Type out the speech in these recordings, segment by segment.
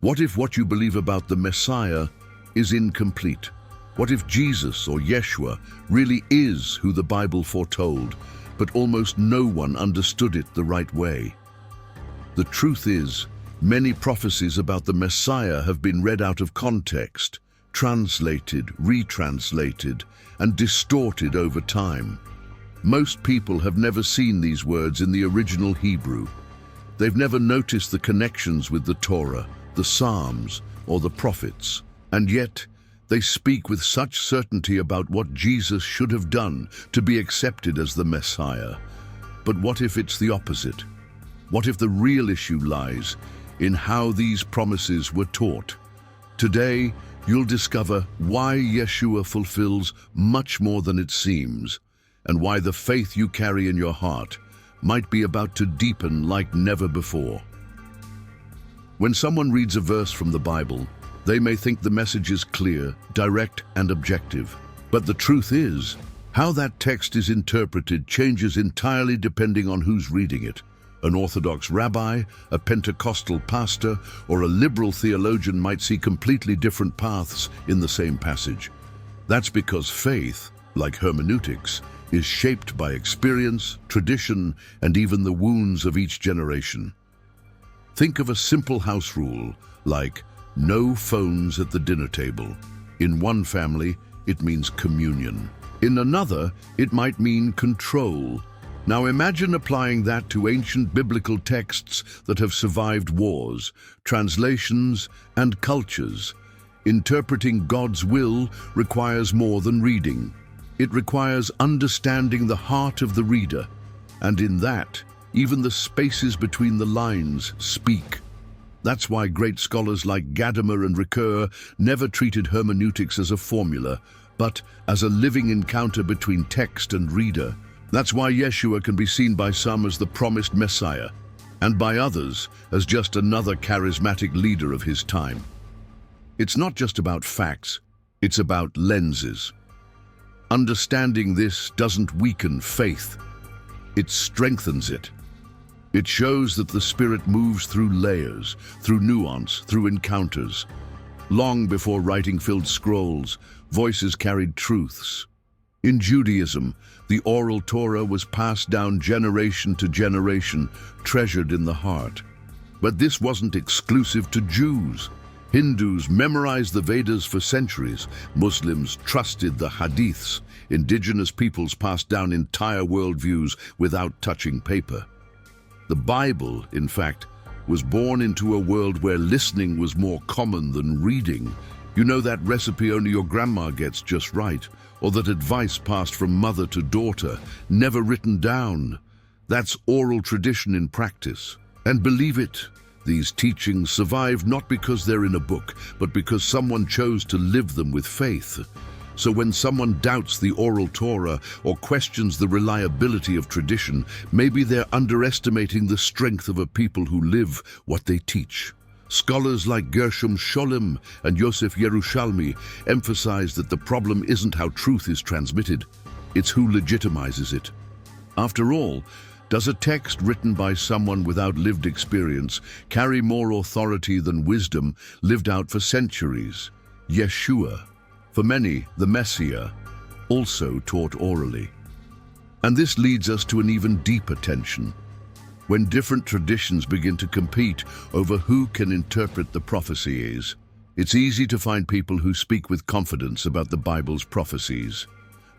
What if what you believe about the Messiah is incomplete? What if Jesus or YESHUA really is who the Bible foretold, but almost no one understood it the right way? The truth is, many prophecies about the Messiah have been read out of context, translated, retranslated, and distorted over time. Most people have never seen these words in the original Hebrew. They've never noticed the connections with the Torah, the Psalms, or the prophets. And yet, they speak with such certainty about what Jesus should have done to be accepted as the Messiah. But what if it's the opposite? What if the real issue lies in how these promises were taught? Today, you'll discover why YESHUA fulfills much more than it seems, and why the faith you carry in your heart might be about to deepen like never before. When someone reads a verse from the Bible, they may think the message is clear, direct, and objective. But the truth is, how that text is interpreted changes entirely depending on who's reading it. An Orthodox rabbi, a Pentecostal pastor, or a liberal theologian might see completely different paths in the same passage. That's because faith, like hermeneutics, is shaped by experience, tradition, and even the wounds of each generation. Think of a simple house rule, like no phones at the dinner table. In one family, it means communion. In another, it might mean control. Now imagine applying that to ancient biblical texts that have survived wars, translations, and cultures. Interpreting God's will requires more than reading. It requires understanding the heart of the reader, and in that, even the spaces between the lines speak. That's why great scholars like Gadamer and Ricoeur never treated hermeneutics as a formula, but as a living encounter between text and reader. That's why YESHUA can be seen by some as the promised Messiah, and by others as just another charismatic leader of his time. It's not just about facts, it's about lenses. Understanding this doesn't weaken faith, it strengthens it. It shows that the Spirit moves through layers, through nuance, through encounters. Long before writing filled scrolls, voices carried truths. In Judaism, the oral Torah was passed down generation to generation, treasured in the heart. But this wasn't exclusive to Jews. Hindus memorized the Vedas for centuries. Muslims trusted the Hadiths. Indigenous peoples passed down entire worldviews without touching paper. The Bible, in fact, was born into a world where listening was more common than reading. You know that recipe only your grandma gets just right, or that advice passed from mother to daughter, never written down. That's oral tradition in practice. And believe it, these teachings survive not because they're in a book, but because someone chose to live them with faith. So when someone doubts the oral Torah or questions the reliability of tradition, maybe they're underestimating the strength of a people who live what they teach. Scholars like Gershom Scholem and Yosef Yerushalmi emphasize that the problem isn't how truth is transmitted, it's who legitimizes it. After all, does a text written by someone without lived experience carry more authority than wisdom lived out for centuries? YESHUA, for many, the Messiah, also taught orally. And this leads us to an even deeper tension. When different traditions begin to compete over who can interpret the prophecies, it's easy to find people who speak with confidence about the Bible's prophecies.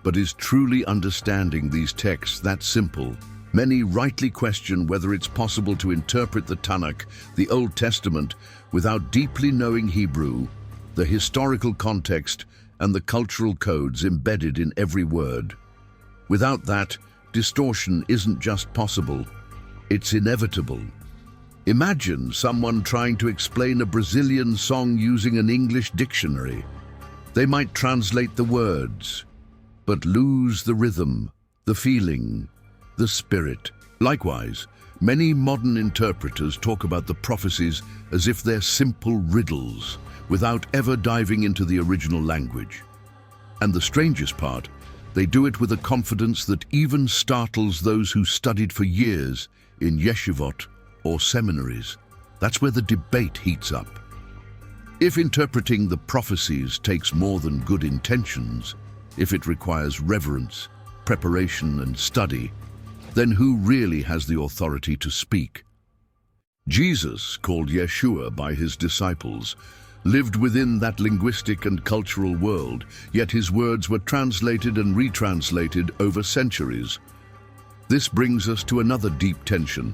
But is truly understanding these texts that simple? Many rightly question whether it's possible to interpret the Tanakh, the Old Testament, without deeply knowing Hebrew, the historical context, and the cultural codes embedded in every word. Without that, distortion isn't just possible, it's inevitable. Imagine someone trying to explain a Brazilian song using an English dictionary. They might translate the words, but lose the rhythm, the feeling, the spirit. Likewise, many modern interpreters talk about the prophecies as if they're simple riddles, without ever diving into the original language. And the strangest part, they do it with a confidence that even startles those who studied for years in yeshivot or seminaries. That's where the debate heats up. If interpreting the prophecies takes more than good intentions, if it requires reverence, preparation, and study, then who really has the authority to speak? Jesus, called YESHUA by his disciples, lived within that linguistic and cultural world, yet his words were translated and retranslated over centuries. This brings us to another deep tension.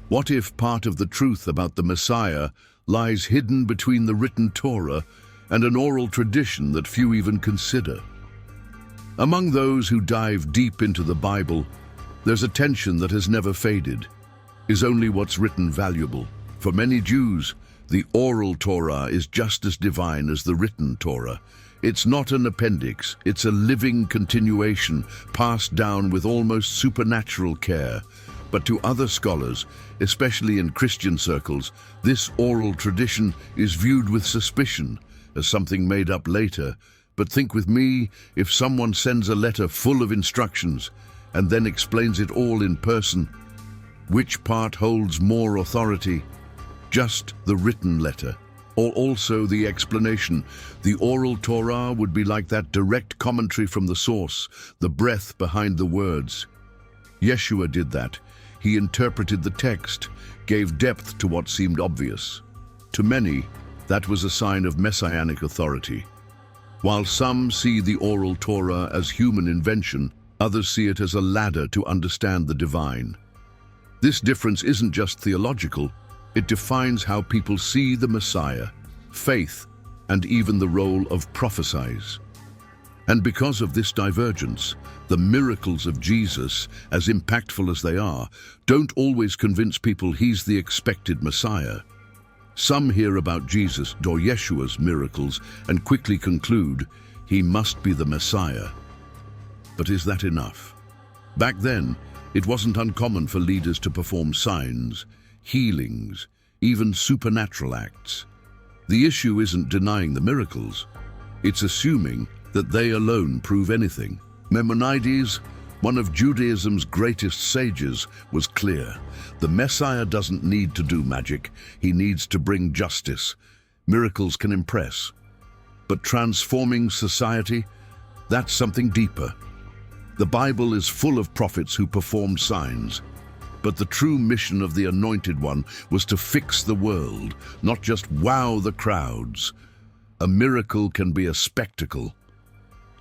What if part of the truth about the Messiah lies hidden between the written Torah and an oral tradition that few even consider? Among those who dive deep into the Bible, there's a tension that has never faded. Is only what's written valuable? For many Jews, the oral Torah is just as divine as the written Torah. It's not an appendix, it's a living continuation, passed down with almost supernatural care. But to other scholars, especially in Christian circles, this oral tradition is viewed with suspicion, as something made up later. But think with me, if someone sends a letter full of instructions and then explains it all in person, which part holds more authority? Just the written letter, or also the explanation? The oral Torah would be like that direct commentary from the source, the breath behind the words. YESHUA did that. He interpreted the text, gave depth to what seemed obvious. To many, that was a sign of messianic authority. While some see the oral Torah as human invention, others see it as a ladder to understand the divine. This difference isn't just theological, it defines how people see the Messiah, faith, and even the role of prophecies. And because of this divergence, the miracles of Jesus, as impactful as they are, don't always convince people he's the expected Messiah. Some hear about Jesus or YESHUA's miracles and quickly conclude he must be the Messiah. But is that enough? Back then, it wasn't uncommon for leaders to perform signs, healings, even supernatural acts. The issue isn't denying the miracles, it's assuming that they alone prove anything. Maimonides, one of Judaism's greatest sages, was clear. The Messiah doesn't need to do magic, he needs to bring justice. Miracles can impress, but transforming society, that's something deeper. The Bible is full of prophets who performed signs, but the true mission of the Anointed One was to fix the world, not just wow the crowds. A miracle can be a spectacle.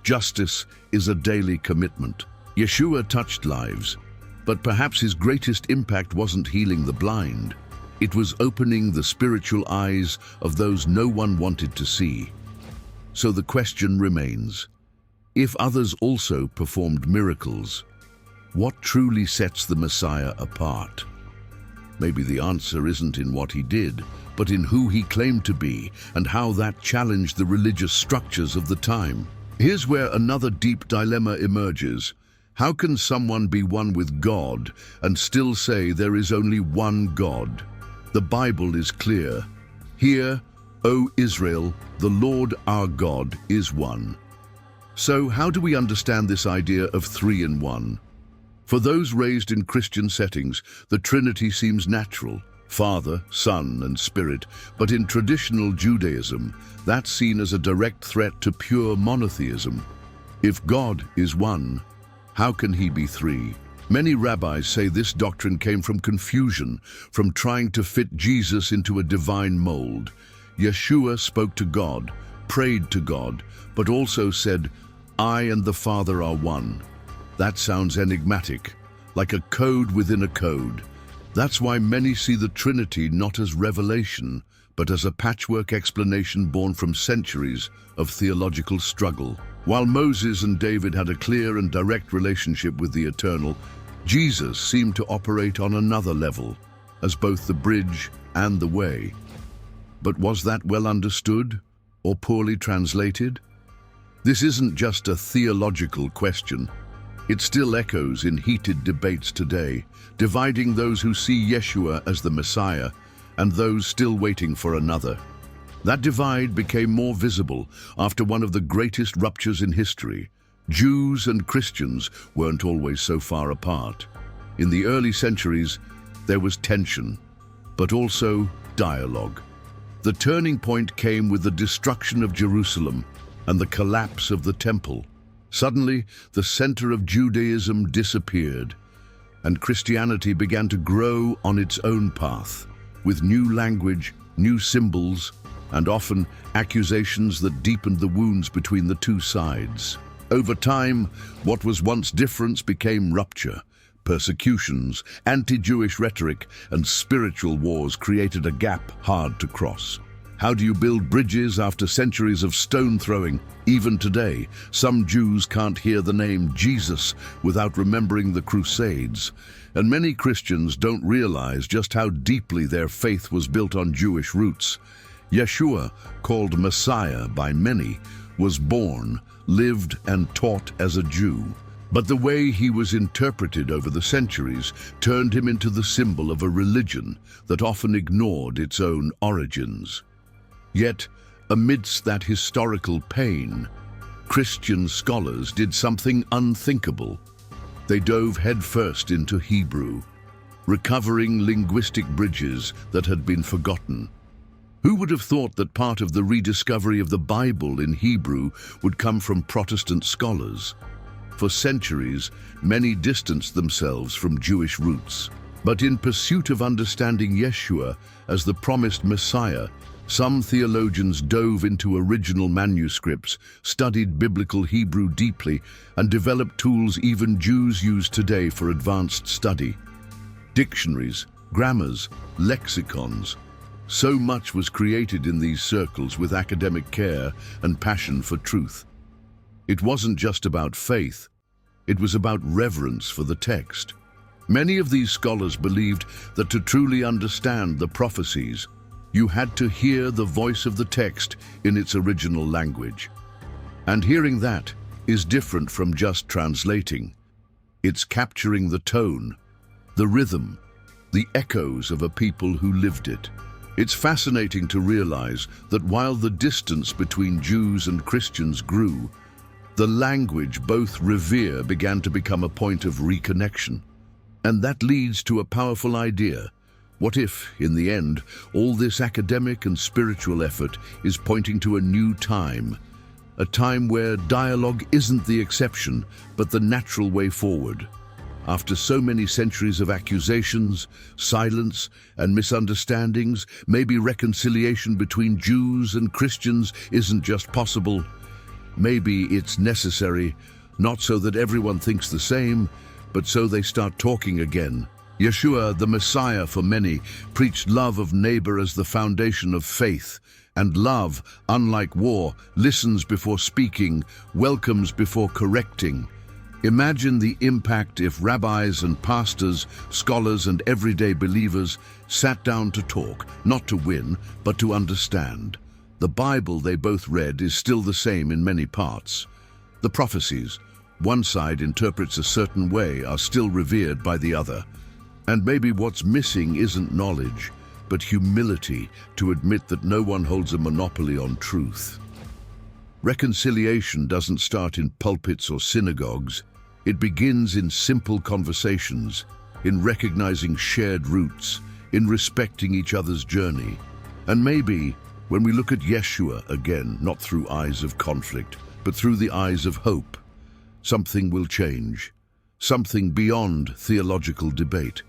Justice is a daily commitment. YESHUA touched lives, but perhaps his greatest impact wasn't healing the blind. It was opening the spiritual eyes of those no one wanted to see. So the question remains, if others also performed miracles, what truly sets the Messiah apart? Maybe the answer isn't in what he did, but in who he claimed to be and how that challenged the religious structures of the time. Here's where another deep dilemma emerges. How can someone be one with God and still say there is only one God? The Bible is clear. Hear, O Israel, the Lord our God is one. So how do we understand this idea of three in one? For those raised in Christian settings, the Trinity seems natural, Father, Son, and Spirit, but in traditional Judaism, that's seen as a direct threat to pure monotheism. If God is one, how can he be three? Many rabbis say this doctrine came from confusion, from trying to fit Jesus into a divine mold. YESHUA spoke to God, prayed to God, but also said, I and the Father are one. That sounds enigmatic, like a code within a code. That's why many see the Trinity not as revelation, but as a patchwork explanation born from centuries of theological struggle. While Moses and David had a clear and direct relationship with the Eternal, Jesus seemed to operate on another level, as both the bridge and the way. But was that well understood or poorly translated? This isn't just a theological question. It still echoes in heated debates today, dividing those who see YESHUA as the Messiah and those still waiting for another. That divide became more visible after one of the greatest ruptures in history. Jews and Christians weren't always so far apart. In the early centuries, there was tension, but also dialogue. The turning point came with the destruction of Jerusalem and the collapse of the temple. Suddenly, the center of Judaism disappeared, and Christianity began to grow on its own path, with new language, new symbols, and often accusations that deepened the wounds between the two sides. Over time, what was once difference became rupture. Persecutions, anti-Jewish rhetoric, and spiritual wars created a gap hard to cross. How do you build bridges after centuries of stone throwing? Even today, some Jews can't hear the name Jesus without remembering the Crusades, and many Christians don't realize just how deeply their faith was built on Jewish roots. YESHUA, called Messiah by many, was born, lived, and taught as a Jew. But the way he was interpreted over the centuries turned him into the symbol of a religion that often ignored its own origins. Yet, amidst that historical pain, Christian scholars did something unthinkable. They dove headfirst into Hebrew, recovering linguistic bridges that had been forgotten. Who would have thought that part of the rediscovery of the Bible in Hebrew would come from Protestant scholars? For centuries, many distanced themselves from Jewish roots. But in pursuit of understanding Yeshua as the promised Messiah, some theologians dove into original manuscripts, studied biblical Hebrew deeply, and developed tools even Jews use today for advanced study. Dictionaries, grammars, lexicons. So much was created in these circles with academic care and passion for truth. It wasn't just about faith, it was about reverence for the text. Many of these scholars believed that to truly understand the prophecies, you had to hear the voice of the text in its original language. And hearing that is different from just translating. It's capturing the tone, the rhythm, the echoes of a people who lived it. It's fascinating to realize that while the distance between Jews and Christians grew, the language both revere began to become a point of reconnection. And that leads to a powerful idea. What if, in the end, all this academic and spiritual effort is pointing to a new time? A time where dialogue isn't the exception, but the natural way forward. After so many centuries of accusations, silence, and misunderstandings, maybe reconciliation between Jews and Christians isn't just possible. Maybe it's necessary, not so that everyone thinks the same, but so they start talking again. Yeshua, the Messiah for many, preached love of neighbor as the foundation of faith. And love, unlike war, listens before speaking, welcomes before correcting. Imagine the impact if rabbis and pastors, scholars and everyday believers sat down to talk, not to win, but to understand. The Bible they both read is still the same in many parts. The prophecies, one side interprets a certain way, are still revered by the other. And maybe what's missing isn't knowledge, but humility to admit that no one holds a monopoly on truth. Reconciliation doesn't start in pulpits or synagogues. It begins in simple conversations, in recognizing shared roots, in respecting each other's journey. And maybe, when we look at Yeshua again, not through eyes of conflict, but through the eyes of hope, something will change. Something beyond theological debate.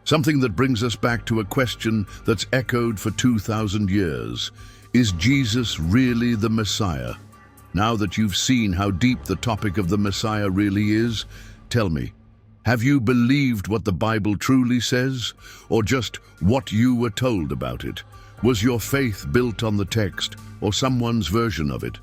Something that brings us back to a question that's echoed for 2,000 years. Is Jesus really the Messiah? Now that you've seen how deep the topic of the Messiah really is, tell me, have you believed what the Bible truly says, or just what you were told about it? Was your faith built on the text or someone's version of it?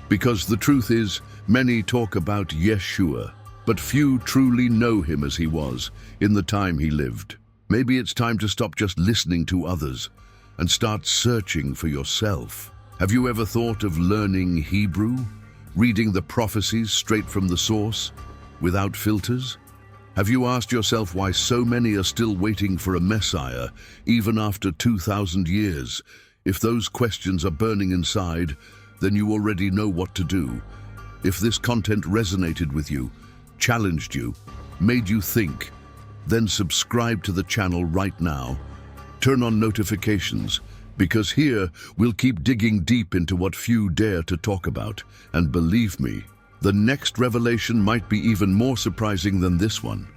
Because the truth is, many talk about Yeshua, but few truly know him as he was in the time he lived. Maybe it's time to stop just listening to others and start searching for yourself. Have you ever thought of learning Hebrew, reading the prophecies straight from the source, without filters? Have you asked yourself why so many are still waiting for a Messiah, even after 2,000 years? If those questions are burning inside, then you already know what to do. If this content resonated with you, challenged you, made you think, then subscribe to the channel right now, turn on notifications, Because here we'll keep digging deep into what few dare to talk about, and believe me, the next revelation might be even more surprising than this one.